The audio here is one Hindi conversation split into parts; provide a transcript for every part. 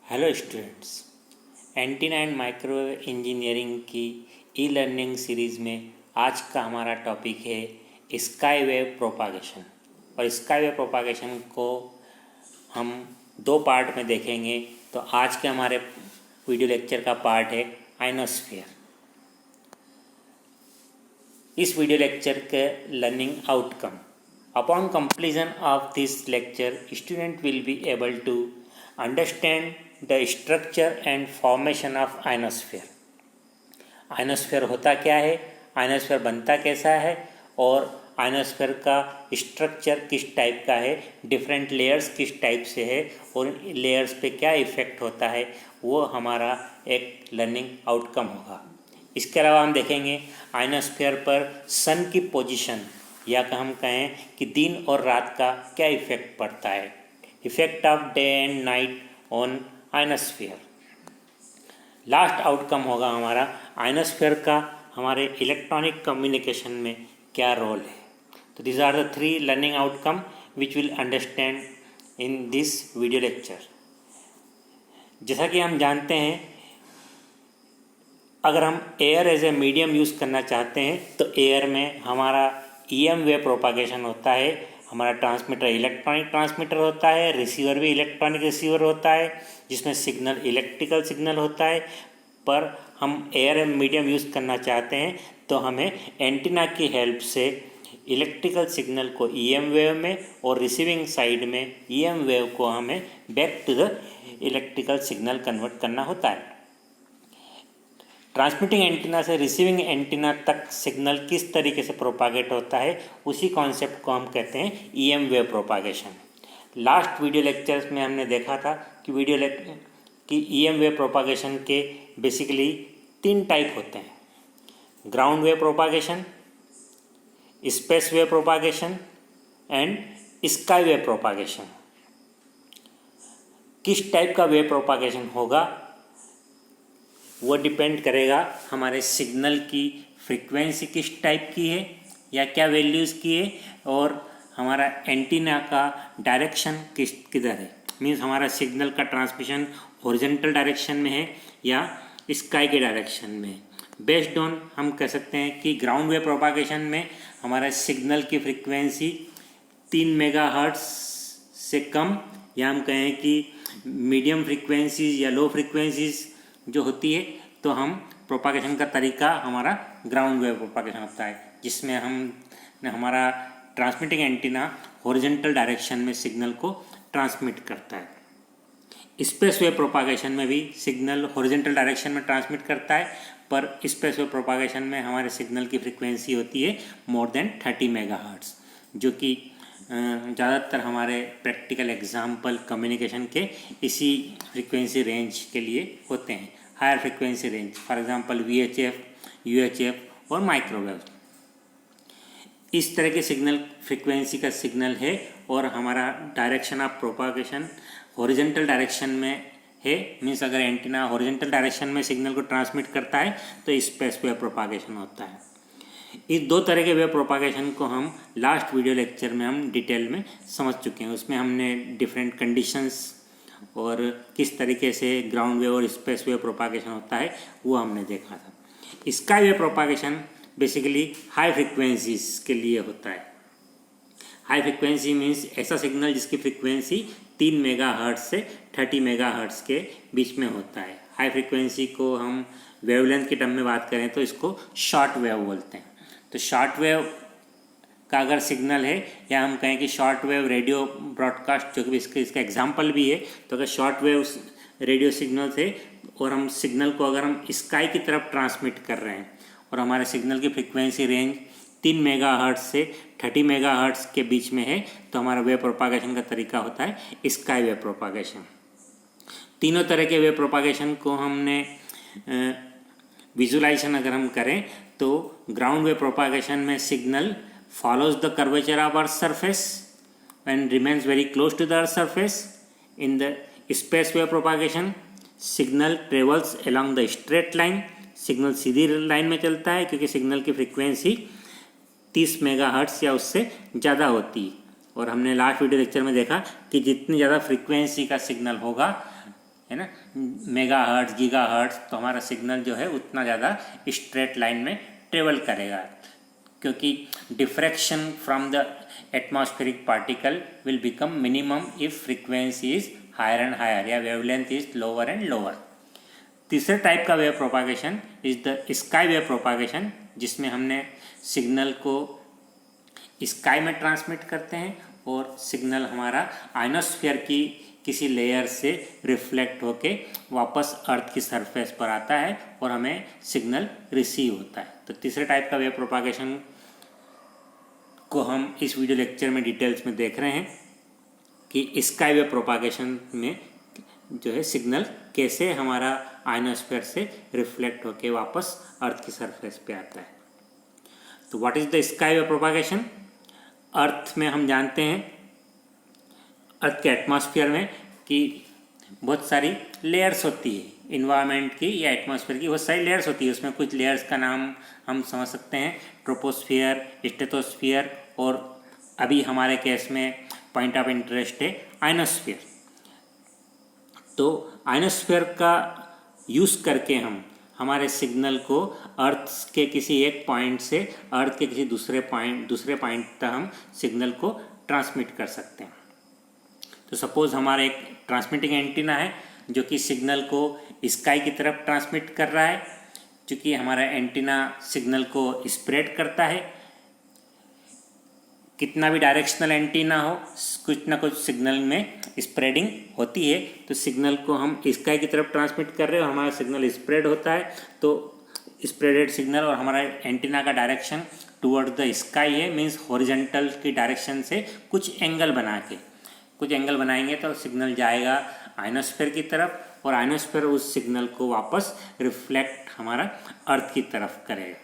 Hello students, antenna and microwave engineering की ई लर्निंग सीरीज़ में आज का हमारा टॉपिक है स्काई वेव प्रोपागेशन। और स्काई वेव प्रोपागेशन को हम दो पार्ट में देखेंगे। तो आज के हमारे वीडियो लेक्चर का पार्ट है आयनोस्फीयर। इस वीडियो लेक्चर के learning outcome, upon completion of this lecture student will be able to understand the structure and formation of ionosphere. Ionosphere होता क्या है, आयनोस्फीयर बनता कैसा है और आयनोस्फीयर का स्ट्रक्चर किस टाइप का है, डिफरेंट लेयर्स किस टाइप से है और लेयर्स पे क्या इफ़ेक्ट होता है, वो हमारा एक लर्निंग आउटकम होगा। इसके अलावा हम देखेंगे आयनोस्फीयर पर सन की पोजीशन, या हम कहें कि दिन और रात का क्या इफ़ेक्ट पड़ता है, effect of day and night on ionosphere. Last outcome होगा हमारा आयनोस्फीयर का हमारे इलेक्ट्रॉनिक कम्युनिकेशन में क्या रोल है। तो this are the three learning outcome which will understand in this video lecture. जैसा कि हम जानते हैं, अगर हम air as a medium use करना चाहते हैं तो एयर में हमारा ईएम वेव प्रोपागेशन होता है। हमारा ट्रांसमीटर इलेक्ट्रॉनिक ट्रांसमीटर होता है, रिसीवर भी इलेक्ट्रॉनिक रिसीवर होता है, जिसमें सिग्नल इलेक्ट्रिकल सिग्नल होता है। पर हम एयर मीडियम यूज़ करना चाहते हैं तो हमें एंटीना की हेल्प से इलेक्ट्रिकल सिग्नल को ईएम वेव में और रिसीविंग साइड में ईएम वेव को हमें back to the electrical signal convert करना होता है। ट्रांसमिटिंग एंटीना से रिसीविंग एंटीना तक सिग्नल किस तरीके से प्रोपागेट होता है, उसी कॉन्सेप्ट को हम कहते हैं EM wave propagation. Last video lectures में हमने देखा था कि ईएम वेव प्रोपागेशन के बेसिकली तीन टाइप होते हैं: ground wave propagation, space wave propagation and sky wave propagation. किस टाइप का वेव प्रोपागेशन होगा वो डिपेंड करेगा हमारे सिग्नल की फ्रीक्वेंसी किस टाइप की है या क्या वैल्यूज़ की है, और हमारा एंटीना का डायरेक्शन किधर है। मीन्स हमारा सिग्नल का ट्रांसमिशन हॉरिजॉन्टल डायरेक्शन में है या स्काई के डायरेक्शन में है। बेस्ड ऑन हम कह सकते हैं कि ग्राउंड वेव प्रोपागेशन में हमारा सिग्नल की फ्रीक्वेंसी 3 मेगाहर्ट्ज़ से कम, या हम कहें कि मीडियम फ्रीक्वेंसीज या लो फ्रीक्वेंसीज जो होती है, तो हम प्रोपागेशन का तरीका हमारा ग्राउंड वेव प्रोपागेशन होता है, जिसमें हमारा ट्रांसमिटिंग एंटीना हॉरिजॉन्टल डायरेक्शन में सिग्नल को ट्रांसमिट करता है। स्पेस वेव प्रोपागेशन में भी सिग्नल हॉरिजॉन्टल डायरेक्शन में ट्रांसमिट करता है, पर स्पेस वेव प्रोपागेशन में हमारे सिग्नल की फ्रीक्वेंसी होती है मोर देन 30 मेगाहर्ट्ज़, जो कि ज़्यादातर हमारे प्रैक्टिकल एग्जाम्पल कम्युनिकेशन के इसी फ्रीक्वेंसी रेंज के लिए होते हैं, higher frequency range, for example VHF, UHF और माइक्रोवेव। इस तरह के सिग्नल फ्रीक्वेंसी का सिग्नल है और हमारा direction of propagation horizontal direction में है। मीन्स अगर एंटीना हॉरिजॉन्टल डायरेक्शन में सिग्नल को ट्रांसमिट करता है तो स्पेस वेव प्रोपागेशन होता है। इस दो तरह के वेव प्रोपागेशन को हम लास्ट वीडियो लेक्चर में हम डिटेल में समझ चुके हैं। उसमें हमने डिफरेंट कंडीशंस और किस तरीके से ग्राउंड वेव और स्पेस वेव प्रोपागेशन होता है वो हमने देखा था। Sky wave propagation basically high frequencies के लिए होता है। हाई फ्रिक्वेंसी मीन्स ऐसा सिग्नल जिसकी फ्रिक्वेंसी 3 मेगाहर्ट्ज़ से 30 मेगाहर्ट्ज़ के बीच में होता है। हाई फ्रिक्वेंसी को हम वेवलेंथ के टर्म में बात करें तो इसको शॉर्ट वेव बोलते हैं। तो शॉर्ट वेव का अगर सिग्नल है, या हम कहें कि शॉर्ट वेव रेडियो ब्रॉडकास्ट, जो कि इसका एग्जांपल भी है, तो अगर शॉर्ट वेव रेडियो सिग्नल थे और हम सिग्नल को अगर हम स्काई की तरफ ट्रांसमिट कर रहे हैं और हमारे सिग्नल की फ्रीक्वेंसी रेंज 3 मेगाहर्ट्ज़ से 30 मेगाहर्ट्ज़ के बीच में है, तो हमारा वेव प्रोपागेशन का तरीका होता है स्काई वेव प्रोपागेशन। तीनों तरह के वेव प्रोपागेशन को हमने विजुलाइजेशन अगर हम करें तो ग्राउंड वेव प्रोपागेशन में signal follows the curvature of Earth's surface and remains very close to the Earth's surface. In the space wave propagation, signal travels along the straight line. Signal Sidhi line में चलता है क्योंकि सिग्नल की फ्रीक्वेंसी 30 मेगाहर्ट्ज़ या उससे ज़्यादा होती है। और हमने लास्ट वीडियो लेक्चर में देखा कि जितनी ज़्यादा फ्रीक्वेंसी का सिग्नल होगा है ना, मेगा हर्ट्ज, गीगा हर्ट्ज, तो हमारा सिग्नल जो है उतना ज़्यादा स्ट्रेट लाइन में ट्रेवल करेगा, क्योंकि diffraction from the atmospheric particle will become minimum if frequency is higher and higher या wavelength is lower and lower. तीसरे टाइप का wave propagation is the sky wave propagation, जिसमें हमने सिग्नल को स्काई में ट्रांसमिट करते हैं और सिग्नल हमारा आयनोस्फीयर की किसी लेयर से रिफ्लेक्ट होके वापस अर्थ की सरफेस पर आता है और हमें सिग्नल रिसीव होता है। तो तीसरे टाइप का वेव प्रोपागेशन को हम इस वीडियो लेक्चर में डिटेल्स में देख रहे हैं कि स्काई वेव प्रोपागेशन में जो है सिग्नल कैसे हमारा आयनोस्फीयर से रिफ्लेक्ट होके वापस अर्थ की सरफेस पे आता है। तो what is the sky wave propagation? Earth में हम जानते हैं, अर्थ के एटमॉस्फेयर में कि बहुत सारी लेयर्स होती है, इन्वायरमेंट की या एटमॉस्फेयर की बहुत सारी लेयर्स होती है। उसमें कुछ लेयर्स का नाम हम समझ सकते हैं, ट्रोपोस्फियर, स्ट्रेटोस्फियर, और अभी हमारे केस में पॉइंट ऑफ इंटरेस्ट है आयनोस्फीयर। तो आयनोस्फीयर का यूज़ करके हम हमारे सिग्नल को अर्थ के किसी एक पॉइंट से अर्थ के किसी दूसरे पॉइंट तक हम सिग्नल को ट्रांसमिट कर सकते हैं। तो सपोज़ हमारा एक ट्रांसमिटिंग एंटीना है जो कि सिग्नल को स्काई की तरफ ट्रांसमिट कर रहा है। चूँकि हमारा एंटीना सिग्नल को स्प्रेड करता है, कितना भी डायरेक्शनल एंटीना हो, कुछ ना कुछ सिग्नल में स्प्रेडिंग होती है। तो सिग्नल को हम स्काई की तरफ ट्रांसमिट कर रहे हैं और हमारा सिग्नल स्प्रेड होता है, तो स्प्रेडेड सिग्नल और हमारा एंटीना का डायरेक्शन टुवर्ड द स्काई है, मीन्स हॉरिजॉन्टल की डायरेक्शन से कुछ एंगल बनाएंगे तो सिग्नल जाएगा आयनोस्फीयर की तरफ और आयनोस्फीयर उस सिग्नल को वापस रिफ्लेक्ट हमारा अर्थ की तरफ करेगा।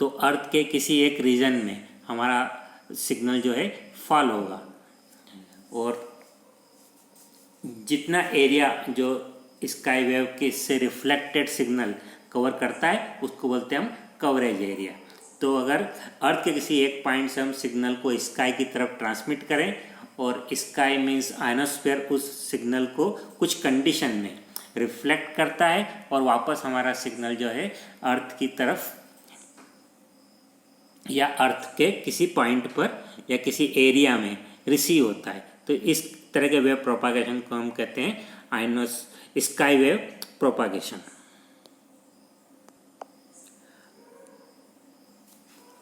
तो अर्थ के किसी एक रीजन में हमारा सिग्नल जो है फॉल होगा और जितना एरिया जो स्काई वेव के से रिफ्लेक्टेड सिग्नल कवर करता है उसको बोलते हैं हम कवरेज एरिया। तो अगर अर्थ के किसी एक पॉइंट से हम सिग्नल को स्काई की तरफ ट्रांसमिट करें और स्काई मीन्स आयनोस्फीयर उस सिग्नल को कुछ कंडीशन में रिफ्लेक्ट करता है और वापस हमारा सिग्नल जो है अर्थ की तरफ या अर्थ के किसी पॉइंट पर या किसी एरिया में रिसीव होता है। तो इस तरह के वेव प्रोपागेशन को हम कहते हैं स्काई वेव प्रोपागेशन।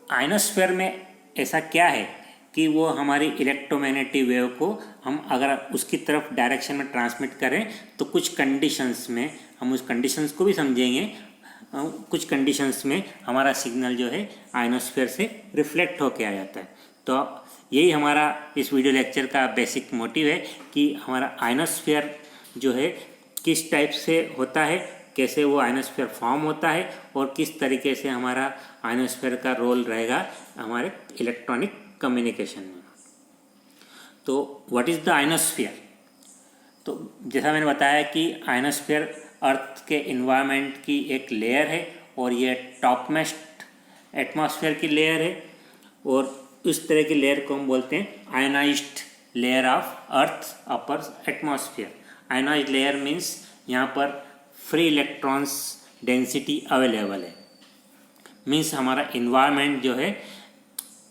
आयनोस्फीयर में ऐसा क्या है कि वो हमारी इलेक्ट्रोमैग्नेटिक वेव को हम अगर उसकी तरफ डायरेक्शन में ट्रांसमिट करें तो कुछ कंडीशंस में, हम उस कंडीशंस को भी समझेंगे, कुछ कंडीशंस में हमारा सिग्नल जो है आयनोस्फीयर से रिफ्लेक्ट होके आ जाता है। तो यही हमारा इस वीडियो लेक्चर का बेसिक मोटिव है कि हमारा आयनोस्फीयर जो है किस टाइप से होता है, कैसे वो आयनोस्फीयर फॉर्म होता है और किस तरीके से हमारा आयनोस्फीयर का रोल रहेगा हमारे इलेक्ट्रॉनिक कम्युनिकेशन में। तो व्हाट इज़ द आयनोस्फीयर? तो जैसा मैंने बताया कि आयनोस्फीयर अर्थ के इन्वायरमेंट की एक लेयर है और ये टॉप मोस्ट एटमॉस्फेयर की लेयर है और उस तरह की लेयर को हम बोलते हैं ionised layer of earth upper atmosphere. Ionised layer means यहाँ पर फ्री इलेक्ट्रॉन्स डेंसिटी अवेलेबल है, मीन्स हमारा इन्वायरमेंट जो है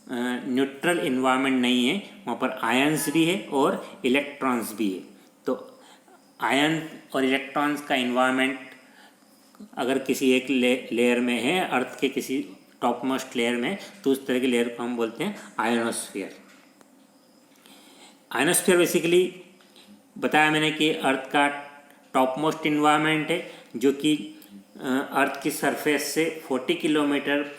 न्यूट्रल इन्वायरमेंट नहीं है, वहाँ पर आयन्स भी है और इलेक्ट्रॉन्स भी है। तो आयन और इलेक्ट्रॉन्स का इन्वायरमेंट अगर किसी एक लेयर में है, अर्थ के किसी टॉप मोस्ट लेयर में, तो उस तरह की लेयर को हम बोलते हैं आयनोस्फीयर। आयनोस्फीयर बेसिकली बताया मैंने कि अर्थ का टॉप मोस्ट इन्वायरमेंट है जो कि अर्थ की सरफेस से 40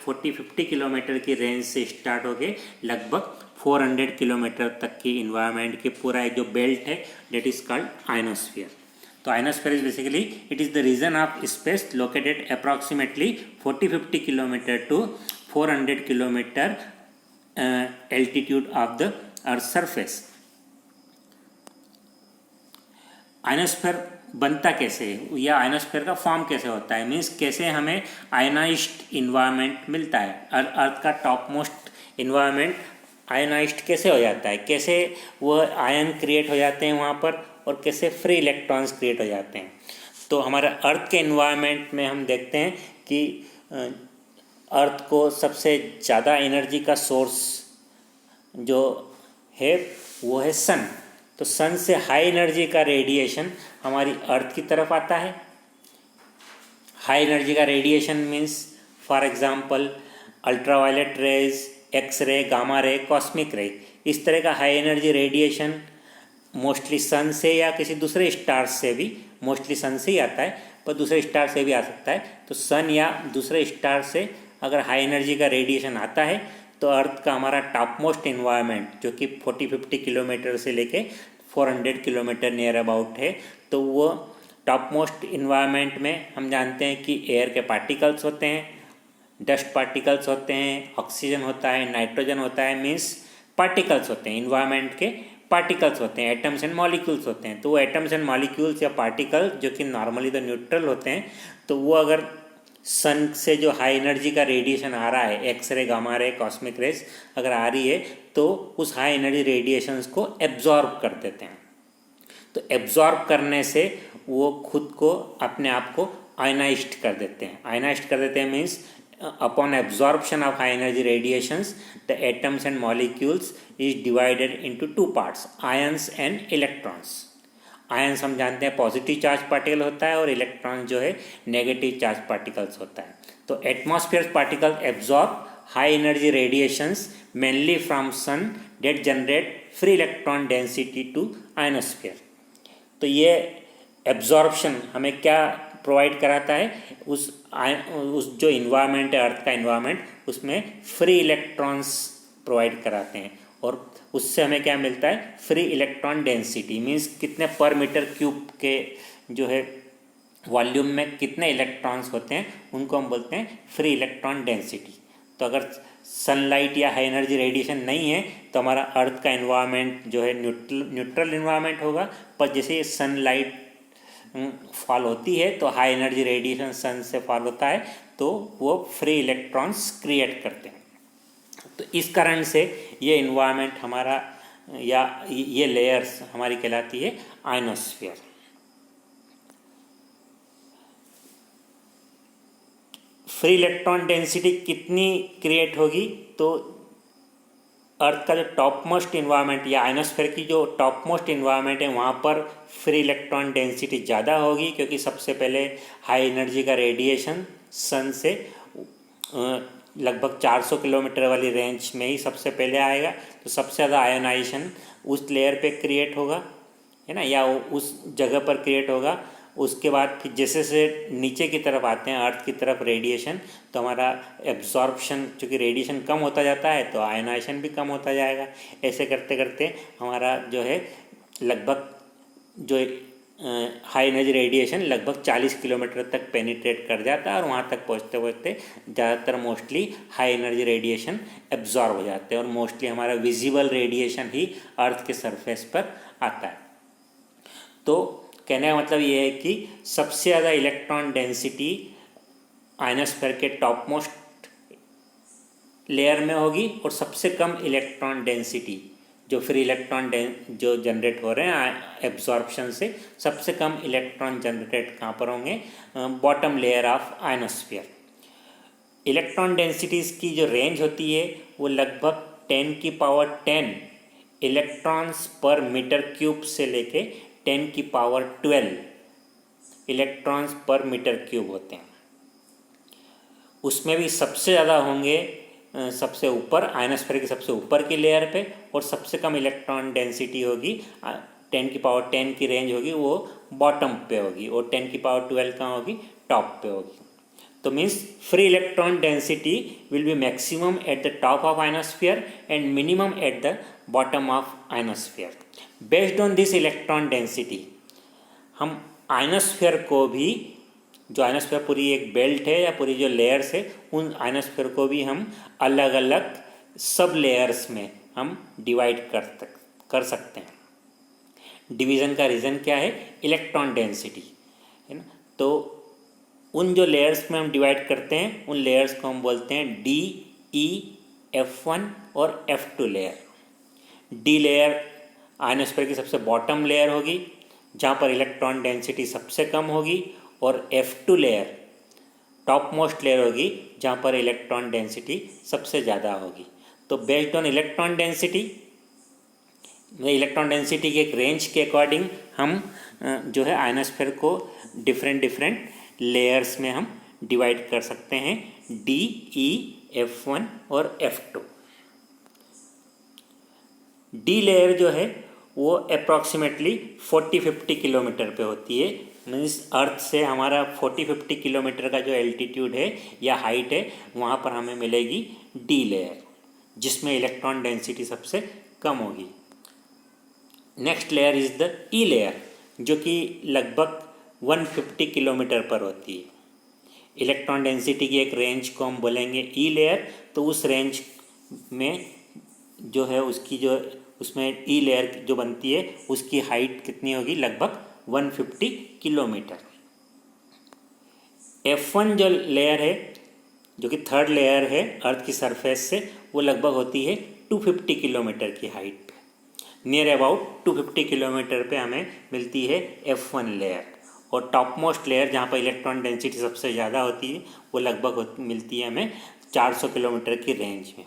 50 किलोमीटर की रेंज से स्टार्ट होके लगभग 400 किलोमीटर तक की इन्वायरमेंट के पूरा एक जो बेल्ट है डेट इज कॉल्ड आयनोस्फीयर। तो ionosphere is basically it is the region of space located approximately 40-50 kilometre to 400 kilometre altitude of the earth surface. Ionosphere बनता कैसे है या आयनोस्फीयर का फॉर्म कैसे होता है, मीन्स कैसे हमें आयनाइज्ड इन्वायरमेंट मिलता है। अर्थ का टॉप मोस्ट इन्वायरमेंट आयनाइज्ड कैसे हो जाता है, कैसे वो आयन क्रिएट हो जाते हैं वहाँ पर और कैसे फ्री इलेक्ट्रॉन्स क्रिएट हो जाते हैं। तो हमारे अर्थ के इन्वायरमेंट में हम देखते हैं कि अर्थ को सबसे ज़्यादा एनर्जी का सोर्स जो है वो है सन। तो सन से हाई एनर्जी का रेडिएशन हमारी अर्थ की तरफ आता है। हाई एनर्जी का radiation means for example ultraviolet rays, X ray, gamma ray, cosmic रे, इस तरह का हाई एनर्जी रेडिएशन मोस्टली सन से या किसी दूसरे स्टार से भी, मोस्टली सन से ही आता है पर दूसरे स्टार से भी आ सकता है। तो सन या दूसरे स्टार से अगर हाई एनर्जी का रेडिएशन आता है तो अर्थ का हमारा टॉप मोस्ट इन्वायरमेंट जो कि 40-50 किलोमीटर से लेके 400 किलोमीटर नियर अबाउट है, तो वो टॉप मोस्ट इन्वायरमेंट में हम जानते हैं कि एयर के पार्टिकल्स होते हैं, डस्ट पार्टिकल्स होते हैं, ऑक्सीजन होता है, नाइट्रोजन होता है, मीन्स पार्टिकल्स होते हैं, इन्वायरमेंट के पार्टिकल्स होते हैं, एटम्स एंड मॉलिक्यूल्स होते हैं। तो वो एटम्स एंड मॉलिक्यूल्स या पार्टिकल जो कि नॉर्मली तो न्यूट्रल होते हैं, तो वो अगर सन से जो हाई एनर्जी का रेडिएशन आ रहा है, X ray, gamma ray, cosmic rays अगर आ रही है, तो उस हाई एनर्जी रेडिएशंस को एब्जॉर्ब कर देते हैं। तो एब्जॉर्ब करने से वो खुद को, अपने आप को आयनाइज्ड कर देते हैं। आयनाइज्ड कर देते हैं means upon absorption of high energy radiations, the atoms and molecules is divided into two parts, ions and electrons. Ions हम जानते हैं पॉजिटिव चार्ज पार्टिकल होता है और इलेक्ट्रॉन जो है नेगेटिव चार्ज पार्टिकल्स होता है। तो atmosphere particle absorb high energy radiations mainly from sun that generate free electron density to ionosphere. तो ये एब्जॉर्प्शन हमें क्या प्रोवाइड कराता है, उस जो इन्वायरमेंट है, अर्थ का इन्वायरमेंट, उसमें फ्री इलेक्ट्रॉन्स प्रोवाइड कराते हैं और उससे हमें क्या मिलता है, फ्री इलेक्ट्रॉन डेंसिटी मीन्स कितने पर मीटर क्यूब के जो है वॉल्यूम में कितने इलेक्ट्रॉन्स होते हैं, उनको हम बोलते हैं फ्री इलेक्ट्रॉन डेंसिटी। तो अगर सनलाइट या हाई एनर्जी रेडिएशन नहीं है तो हमारा अर्थ का इन्वायरमेंट जो है न्यूट्रल इन्वायरमेंट होगा, पर जैसे सनलाइट फॉल होती है तो हाई एनर्जी रेडिएशन सन से फॉल होता है तो वो फ्री इलेक्ट्रॉन्स क्रिएट करते हैं। तो इस कारण से ये इन्वायरमेंट हमारा या ये लेयर्स हमारी कहलाती है आयनोस्फीयर। फ्री इलेक्ट्रॉन डेंसिटी कितनी क्रिएट होगी, तो अर्थ का जो टॉप मोस्ट इन्वायरमेंट या आयनोस्फीयर की जो टॉप मोस्ट इन्वायरमेंट है वहाँ पर फ्री इलेक्ट्रॉन डेंसिटी ज़्यादा होगी, क्योंकि सबसे पहले हाई एनर्जी का रेडिएशन सन से लगभग 400 किलोमीटर वाली रेंज में ही सबसे पहले आएगा। तो सबसे ज़्यादा आयोनाइजेशन उस लेयर पे क्रिएट होगा, है ना, या उस जगह पर क्रिएट होगा। उसके बाद फिर जैसे जैसे नीचे की तरफ आते हैं अर्थ की तरफ रेडिएशन, तो हमारा एब्जॉर्प्शन, चूँकि रेडिएशन कम होता जाता है तो आयोनाइजेशन भी कम होता जाएगा। ऐसे करते करते हमारा जो है लगभग जो हाई एनर्जी रेडिएशन लगभग 40 किलोमीटर तक पेनिट्रेट कर जाता है और वहाँ तक पहुँचते पहुँचते ज़्यादातर mostly high energy radiation absorb हो जाते हैं और मोस्टली हमारा विजिबल रेडिएशन ही अर्थ के सरफेस पर आता है। तो कहने का मतलब ये है कि सबसे ज़्यादा इलेक्ट्रॉन डेंसिटी आयनोस्फीयर के टॉप मोस्ट लेयर में होगी और सबसे कम इलेक्ट्रॉन डेंसिटी जो फ्री इलेक्ट्रॉन जो जनरेट हो रहे हैं एब्जॉर्प्शन से, सबसे कम इलेक्ट्रॉन जनरेट कहाँ पर होंगे, bottom layer of ionosphere. Electron densities की जो रेंज होती है वो लगभग 10⁻10 इलेक्ट्रॉन्स पर मीटर क्यूब से लेके 10⁻12 इलेक्ट्रॉन्स पर मीटर क्यूब होते हैं। उसमें भी सबसे ज़्यादा होंगे सबसे ऊपर आयनोस्फीयर की सबसे ऊपर की लेयर पे, और सबसे कम इलेक्ट्रॉन डेंसिटी होगी 10⁻10 की रेंज होगी वो बॉटम पे होगी, और 10⁻12 कहाँ होगी, टॉप पे होगी। तो means free electron density will be maximum at the top of ionosphere and minimum at the bottom of ionosphere. Based on this electron density हम आयनोस्फीयर को भी, जो आयनोस्फीयर पूरी एक बेल्ट है या पूरी जो लेयर्स है, उन आयनोस्फीयर को भी हम अलग अलग सब लेयर्स में हम डिवाइड कर सकते हैं। डिवीज़न का रीज़न क्या है, इलेक्ट्रॉन डेंसिटी, है ना। तो उन जो लेयर्स में हम डिवाइड करते हैं उन लेयर्स को हम बोलते हैं डी, ई, F1 और F2 layer. D layer ionosphere की सबसे बॉटम लेयर होगी, जहाँ पर इलेक्ट्रॉन डेंसिटी सबसे कम होगी, और F2 layer top most layer होगी जहाँ पर इलेक्ट्रॉन डेंसिटी सबसे ज़्यादा होगी। तो बेस्ड ऑन इलेक्ट्रॉन डेंसिटी के एक रेंज के अकॉर्डिंग हम जो है आयनोस्फीयर को डिफरेंट लेयर्स में हम डिवाइड कर सकते हैं, D, E, F1 और F2। D लेयर जो है वो अप्रॉक्सीमेटली 40-50 किलोमीटर पे होती है। मीन्स अर्थ से हमारा 40-50 किलोमीटर का जो एल्टीट्यूड है या हाइट है, वहाँ पर हमें मिलेगी D लेयर, जिसमें इलेक्ट्रॉन डेंसिटी सबसे कम होगी। Next layer is the E layer, जो कि लगभग 150 किलोमीटर पर होती है। इलेक्ट्रॉन डेंसिटी की एक रेंज को हम बोलेंगे E लेयर। तो उस रेंज में जो है उसमें E लेयर जो बनती है उसकी हाइट कितनी होगी, लगभग 150 किलोमीटर। F1 जो लेयर है, जो कि थर्ड लेयर है अर्थ की सरफेस से, वो लगभग होती है 250 किलोमीटर की हाइट पे। नियर अबाउट 250 किलोमीटर पे हमें मिलती है F1 लेयर। और टॉप मोस्ट लेयर जहाँ पर इलेक्ट्रॉन डेंसिटी सबसे ज़्यादा होती है, वो लगभग मिलती है हमें 400 किलोमीटर की रेंज में।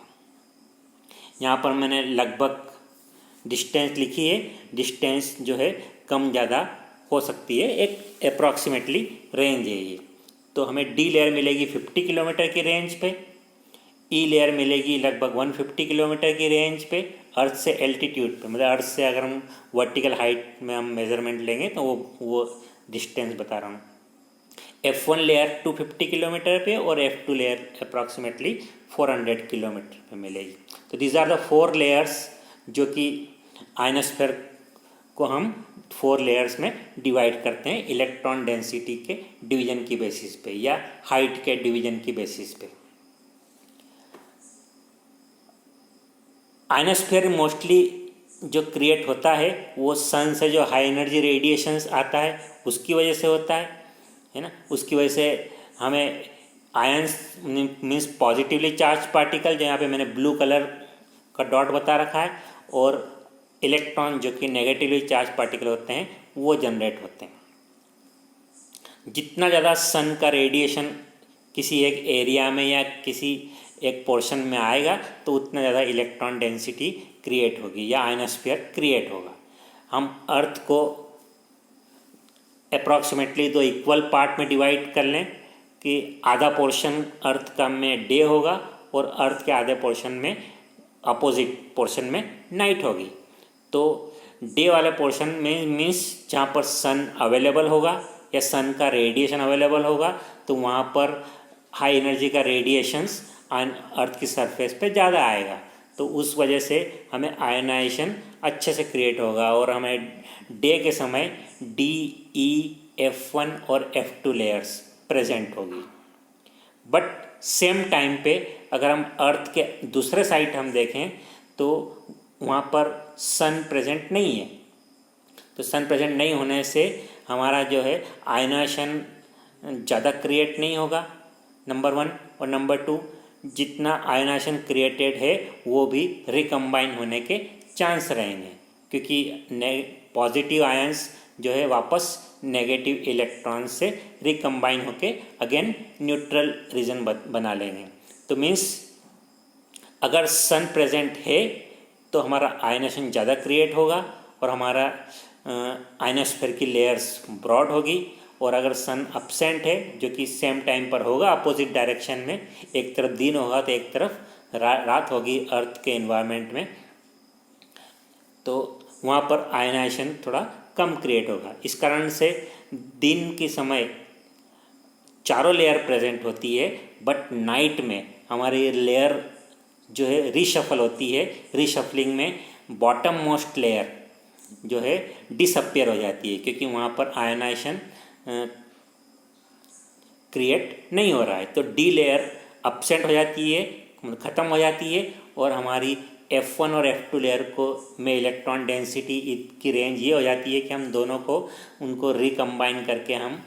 यहाँ पर मैंने लगभग डिस्टेंस लिखी है। डिस्टेंस जो है कम ज़्यादा हो सकती है, एक अप्रॉक्सीमेटली रेंज है ये। तो हमें D लेयर मिलेगी 50 किलोमीटर की रेंज पे, E लेयर मिलेगी लगभग 150 किलोमीटर की रेंज पे अर्थ से एल्टीट्यूड पे। मतलब अर्थ से अगर हम वर्टिकल हाइट में हम मेजरमेंट लेंगे तो वो डिस्टेंस बता रहा हूँ। F1 लेयर 250 किलोमीटर पे और F2 लेयर अप्रॉक्सीमेटली 400 किलोमीटर पे मिलेगी। तो दीज आर द 4 लेयर्स जो कि आयनोस्फीयर को हम 4 लेयर्स में डिवाइड करते हैं इलेक्ट्रॉन डेंसिटी के डिवीजन की बेसिस पे या हाइट के डिवीजन की बेसिस पे। आयनोस्फीयर मोस्टली जो क्रिएट होता है वो सन से जो हाई एनर्जी रेडिएशंस आता है उसकी वजह से होता है ना। उसकी वजह से हमें ions means positively charge particle, जो यहाँ पे मैंने ब्लू कलर का डॉट बता रखा है, और इलेक्ट्रॉन जो कि नेगेटिवली चार्ज पार्टिकल होते हैं वो जनरेट होते हैं। जितना ज़्यादा सन का रेडिएशन किसी एक एरिया में या किसी एक पोर्शन में आएगा तो उतना ज़्यादा इलेक्ट्रॉन डेंसिटी क्रिएट होगी या आयनोस्फीयर क्रिएट होगा। हम अर्थ को अप्रॉक्सीमेटली 2 इक्वल पार्ट में डिवाइड कर लें कि आधा पोर्शन अर्थ का में डे होगा और अर्थ के आधे पोर्शन में अपोजिट पोर्शन में नाइट होगी। तो डे वाले पोर्शन में मीन्स जहाँ पर सन अवेलेबल होगा या सन का रेडिएशन अवेलेबल होगा तो वहाँ पर हाई एनर्जी का रेडिएशंस अर्थ की सरफेस पे ज़्यादा आएगा। तो उस वजह से हमें आयनाइजेशन अच्छे से क्रिएट होगा और हमें डे के समय D, E, F1 और F2 लेयर्स प्रेजेंट होगी। बट सेम टाइम पे अगर हम अर्थ के दूसरे साइड हम देखें तो वहाँ पर सन प्रेजेंट नहीं है। तो सन प्रेजेंट नहीं होने से हमारा जो है आयनाइजेशन ज़्यादा क्रिएट नहीं होगा, नंबर 1। और नंबर 2, जितना आयनाइजेशन क्रिएटेड है वो भी रिकम्बाइन होने के चांस रहेंगे, क्योंकि पॉजिटिव आयंस जो है वापस नेगेटिव इलेक्ट्रॉन से रिकम्बाइन होके अगेन न्यूट्रल रीजन बना लेंगे। तो मीन्स अगर सन प्रेजेंट है तो हमारा आयनाइजेशन ज़्यादा क्रिएट होगा और हमारा आयनोस्फीयर की लेयर्स ब्रॉड होगी। और अगर सन अब्सेंट है, जो कि सेम टाइम पर होगा अपोजिट डायरेक्शन में, एक तरफ दिन होगा तो एक तरफ रात होगी अर्थ के एनवायरनमेंट में, तो वहाँ पर आयनाइजेशन थोड़ा कम क्रिएट होगा। इस कारण से दिन के समय चारों लेयर प्रेजेंट होती है, बट नाइट में हमारी लेयर जो है रीशफल होती है। रीशफलिंग में बॉटम मोस्ट लेयर जो है डिसअपियर हो जाती है, क्योंकि वहाँ पर आयनाइजेशन क्रिएट नहीं हो रहा है। तो D लेयर अपसेंट हो जाती है, ख़त्म हो जाती है, और हमारी F1 और F2 लेयर को में इलेक्ट्रॉन डेंसिटी की रेंज ये हो जाती है कि हम दोनों को उनको रिकम्बाइन करके हम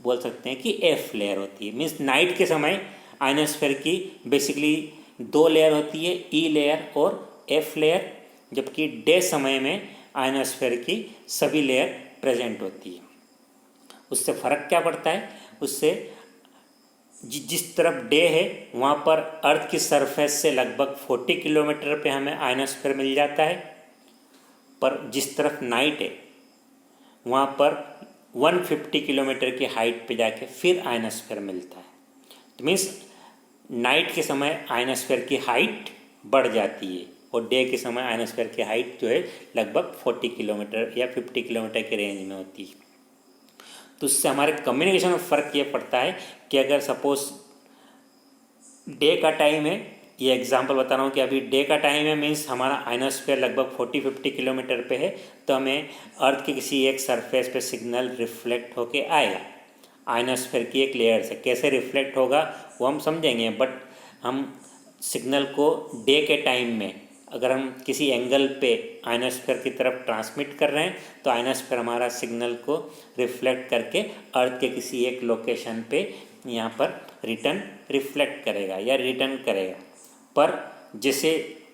बोल सकते हैं कि F लेयर होती है। मीन्स नाइट के समय आयनोस्फीयर की बेसिकली 2 लेयर होती है, E लेयर और F लेयर, जबकि डे समय में आयनोस्फीयर की सभी लेयर प्रेजेंट होती है। उससे फ़र्क क्या पड़ता है? उससे जिस तरफ डे है वहाँ पर अर्थ की सरफेस से लगभग 40 किलोमीटर पे हमें आयनोस्फीयर मिल जाता है, पर जिस तरफ नाइट है वहाँ पर 150 किलोमीटर की हाइट पे जाके फिर आयनोस्फीयर मिलता है। तो मीन्स नाइट के समय आयनोस्फीयर की हाइट बढ़ जाती है और डे के समय आयनोस्फीयर की हाइट जो है लगभग 40 किलोमीटर या 50 किलोमीटर के रेंज में होती है। तो उससे हमारे कम्युनिकेशन में फ़र्क ये पड़ता है कि अगर सपोज डे का टाइम है, ये एग्जांपल बता रहा हूँ कि अभी डे का टाइम है, मीन्स हमारा आयनोस्फीयर लगभग 40-50 किलोमीटर पे है, तो हमें अर्थ के किसी एक सरफेस पे सिग्नल रिफ्लेक्ट होके आएगा आयनोस्फीयर की एक लेयर से। कैसे रिफ्लेक्ट होगा वो हम समझेंगे, बट हम सिग्नल को डे के टाइम में अगर हम किसी एंगल पे आयनोस्फीयर की तरफ ट्रांसमिट कर रहे हैं तो आयनोस्फीयर हमारा सिग्नल को रिफ्लेक्ट करके अर्थ के किसी एक लोकेशन पे यहाँ पर रिफ्लेक्ट करेगा या रिटर्न करेगा। पर जैसे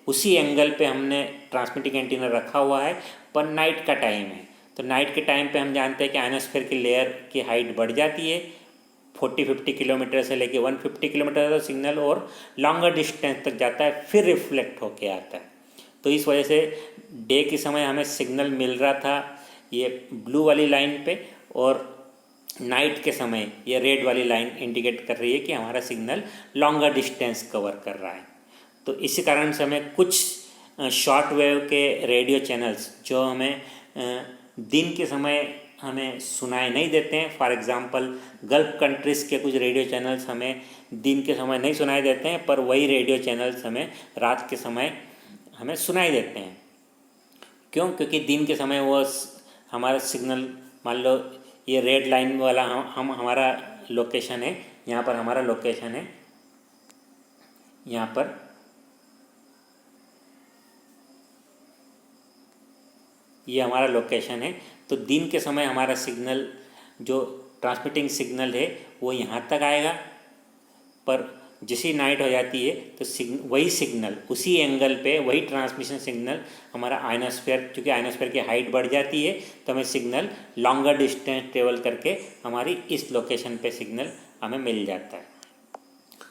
उसी एंगल पे हमने ट्रांसमिटिंग एंटीना रखा हुआ है, पर नाइट का टाइम है, तो नाइट के टाइम पे हम जानते हैं कि आयनोस्फीयर की लेयर की हाइट बढ़ जाती है 40-50 किलोमीटर से लेके 150 किलोमीटर का सिग्नल और लॉन्गर डिस्टेंस तक जाता है, फिर रिफ्लेक्ट होके आता है। तो इस वजह से डे के समय हमें सिग्नल मिल रहा था ये ब्लू वाली लाइन पे, और नाइट के समय ये रेड वाली लाइन इंडिकेट कर रही है कि हमारा सिग्नल लॉन्गर डिस्टेंस कवर कर रहा है। तो इसी कारण से हमें कुछ शॉर्ट वेव के रेडियो चैनल्स जो हमें दिन के समय हमें सुनाई नहीं देते हैं, फॉर एग्जांपल गल्फ कंट्रीज़ के कुछ रेडियो चैनल्स हमें दिन के समय नहीं सुनाई देते हैं, पर वही रेडियो चैनल्स हमें रात के समय हमें सुनाई देते हैं। क्यों? क्योंकि दिन के समय वो हमारा सिग्नल, मान लो ये रेड लाइन वाला हम हमारा लोकेशन है, यहाँ पर हमारा लोकेशन है, यहाँ पर ये हमारा लोकेशन है। तो दिन के समय हमारा सिग्नल जो ट्रांसमिटिंग सिग्नल है वो यहाँ तक आएगा, पर जैसी नाइट हो जाती है तो वही सिग्नल उसी एंगल पे वही ट्रांसमिशन सिग्नल हमारा आयनोस्फीयर, चूँकि आयनोस्फीयर की हाइट बढ़ जाती है तो हमें सिग्नल लॉन्गर डिस्टेंस ट्रेवल करके हमारी इस लोकेशन पे सिग्नल हमें मिल जाता है।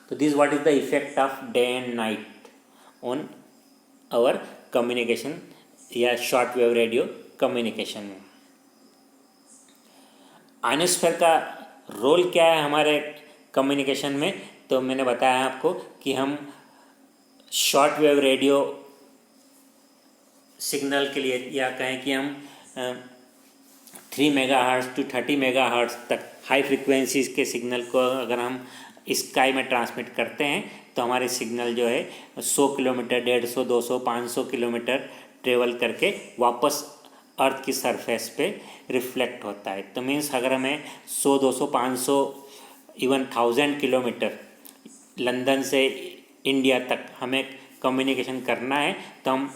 तो this what is the effect of day and night on our communication या शॉर्ट वेव रेडियो कम्युनिकेशन में। आयनोस्फीयर का रोल क्या है हमारे कम्युनिकेशन में? तो मैंने बताया आपको कि हम शॉर्ट वेव रेडियो सिग्नल के लिए, या कहें कि हम 3 मेगाहर्ट्ज़ टू 30 मेगाहर्ट्ज़ तक हाई फ्रिक्वेंसीज़ के सिग्नल को अगर हम स्काई में ट्रांसमिट करते हैं तो हमारे सिग्नल जो है 100 किलोमीटर, 150, 200, 500 किलोमीटर ट्रेवल करके वापस अर्थ की सरफेस पे रिफ्लेक्ट होता है। तो मीन्स अगर हमें 100, 200, 500 इवन 1000 किलोमीटर लंदन से इंडिया तक हमें कम्युनिकेशन करना है तो हम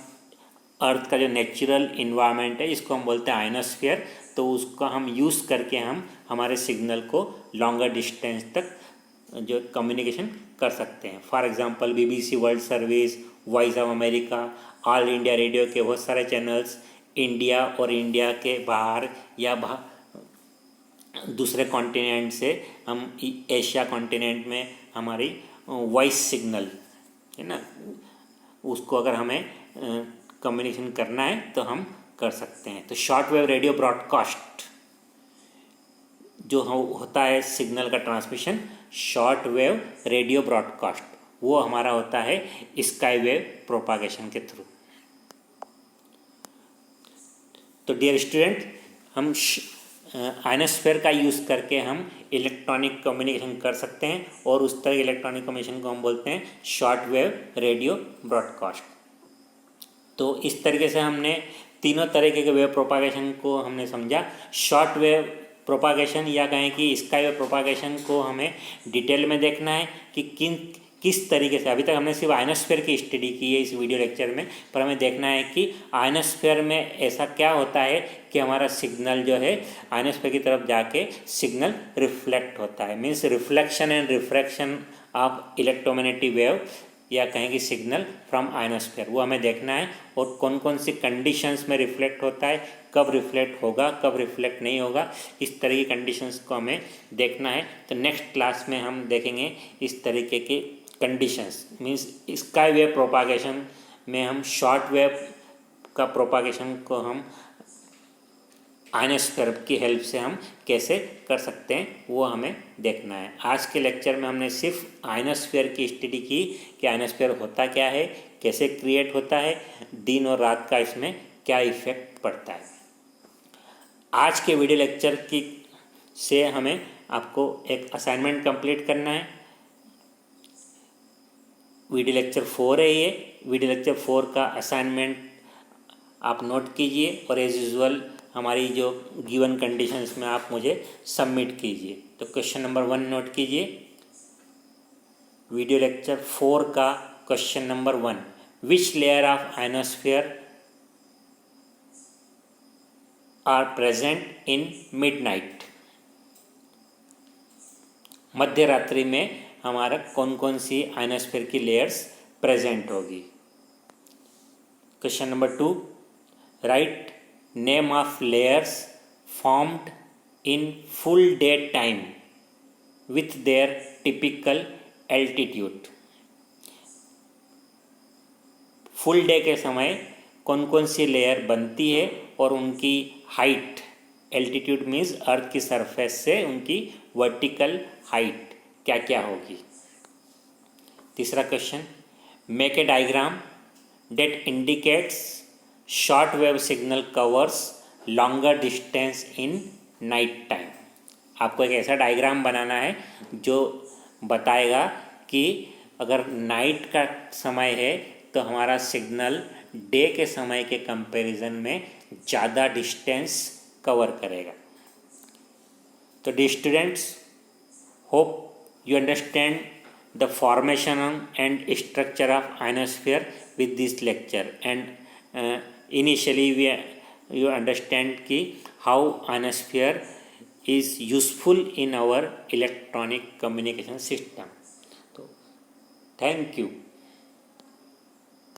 अर्थ का जो नेचुरल इन्वायरमेंट है जिसको हम बोलते हैं आयनोस्फीयर, तो उसका हम यूज़ करके हम हमारे सिग्नल को लॉन्गर डिस्टेंस तक जो कम्युनिकेशन कर सकते हैं। For example BBC world service, voice of America, all India radio के बहुत सारे चैनल्स इंडिया और इंडिया के बाहर या दूसरे कॉन्टिनेंट से, हम एशिया कॉन्टिनेंट में हमारी वॉइस सिग्नल है ना, उसको अगर हमें कम्युनिकेशन करना है तो हम कर सकते हैं। तो शॉर्ट वेव रेडियो ब्रॉडकास्ट जो होता है सिग्नल का transmission, short wave radio broadcast, वो हमारा होता है स्काई वेव प्रोपागेशन के थ्रू। तो डियर स्टूडेंट, हम आयनोस्फीयर का यूज़ करके हम इलेक्ट्रॉनिक कम्युनिकेशन कर सकते हैं, और उस तरह इलेक्ट्रॉनिक कम्युनिकेशन को हम बोलते हैं शॉर्ट वेव रेडियो ब्रॉडकास्ट। तो इस तरीके से हमने तीनों तरीके के वेव प्रोपागेशन को हमने समझा। शॉर्ट वेव प्रोपागेशन या कहें कि स्काई वेव प्रोपागेशन को हमें डिटेल में देखना है कि किस तरीके से। अभी तक हमने सिर्फ आयनोस्फीयर की स्टडी की है इस वीडियो लेक्चर में, पर हमें देखना है कि आयनोस्फीयर में ऐसा क्या होता है कि हमारा सिग्नल जो है आयनोस्फीयर की तरफ जाके सिग्नल रिफ्लेक्ट होता है। Means reflection and refraction of electromagnetic wave या कहेंगे सिग्नल फ्रॉम आयनोस्फीयर, वो हमें देखना है। और कौन कौन सी कंडीशंस में रिफ्लेक्ट होता है, कब रिफ्लेक्ट होगा, कब रिफ्लेक्ट नहीं होगा, इस तरह की कंडीशंस को हमें देखना है। तो नेक्स्ट क्लास में हम देखेंगे इस तरीके के conditions, means sky wave propagation में हम शॉर्ट वेव का प्रोपागेशन को हम आयनोस्फीयर की हेल्प से हम कैसे कर सकते हैं, वो हमें देखना है। आज के लेक्चर में हमने सिर्फ आयनोस्फीयर की स्टडी की कि आयनोस्फीयर होता क्या है, कैसे क्रिएट होता है, दिन और रात का इसमें क्या इफेक्ट पड़ता है। आज के वीडियो लेक्चर की से हमें आपको एक असाइनमेंट कंप्लीट करना है। वीडियो लेक्चर 4 है ये। वीडियो लेक्चर 4 का असाइनमेंट आप नोट कीजिए और एज यूजुअल हमारी जो गिवन कंडीशंस में आप मुझे सबमिट कीजिए। तो क्वेश्चन नंबर 1 नोट कीजिए। वीडियो लेक्चर 4 का question number 1, which layer of ionosphere are present in midnight. मध्य रात्रि में हमारा कौन कौन सी आयनोस्फीयर की लेयर्स प्रेजेंट होगी। Question number 2, right name of layers formed in full day time with their typical altitude. Full day के समय कौन कौन सी लेयर बनती है और उनकी हाइट, एल्टीट्यूड मीन्स अर्थ की सरफेस से उनकी वर्टिकल हाइट क्या क्या होगी। तीसरा question, make a diagram that indicates short wave signal covers longer distance in night time. आपको एक ऐसा डायग्राम बनाना है जो बताएगा कि अगर नाइट का समय है तो हमारा सिग्नल डे के समय के कंपैरिजन में ज़्यादा डिस्टेंस कवर करेगा। तो D students, hope you understand the formation and structure of ionosphere with this lecture, and initially you understand ki how ionosphere is useful in our electronic communication system. So thank you.